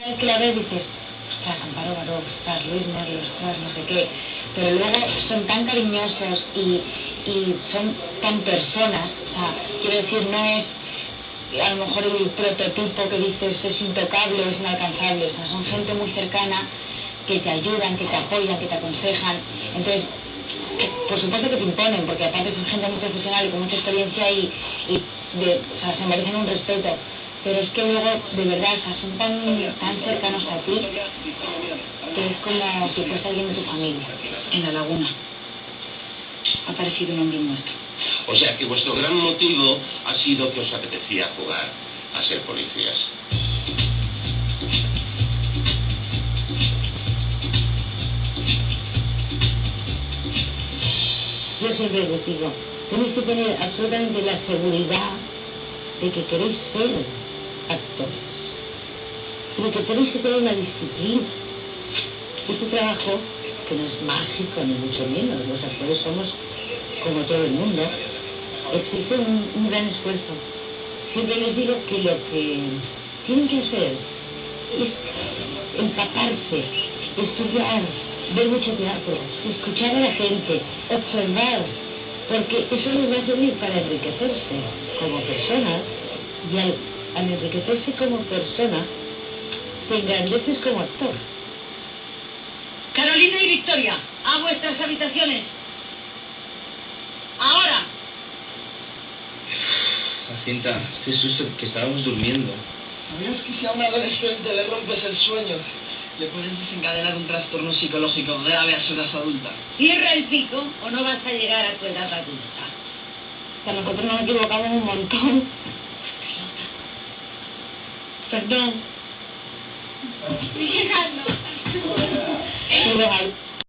Hay que la ves y dices, ostras, Amparo Baró, ostras, Luis Merlo, ostras, no sé qué. Pero luego son tan cariñosos y son tan personas. O sea, quiero decir, no es a lo mejor el prototipo que dices es intocable, es inalcanzable. O sea, son gente muy cercana que te ayudan, que te apoyan, que te aconsejan. Entonces, por supuesto que te imponen, porque aparte son gente muy profesional y con mucha experiencia o sea, se merecen un respeto. Pero es que luego, de verdad, o sea, son tan cercanos a ti que es como si fuese alguien de tu familia. En La Laguna ha aparecido un hombre muerto. O sea que vuestro gran motivo ha sido que os apetecía jugar a ser policías. Yo siempre les digo, tenéis que tener absolutamente la seguridad de que queréis ser actores y de que tenéis que tener una disciplina. Este trabajo, que no es mágico ni mucho menos, los actores somos como todo el mundo, exige un gran esfuerzo. Siempre les digo que lo que tienen que hacer es empaparse, estudiar, ver mucho teatro, escuchar a la gente, observar, porque eso les va a servir para enriquecerse como personas y al enriquecerse como persona te engrandeces como actor. Carolina y Victoria, a vuestras habitaciones. ¡Ahora! Jacinta, qué susto, que estábamos durmiendo. ¿Sabías que si a un adolescente le rompes el sueño, le puedes desencadenar un trastorno psicológico grave a su edad adulta? Cierra el pico o no vas a llegar a tu edad adulta. O sea, nosotros nos equivocamos un montón. Perdón. Llegando. Igual.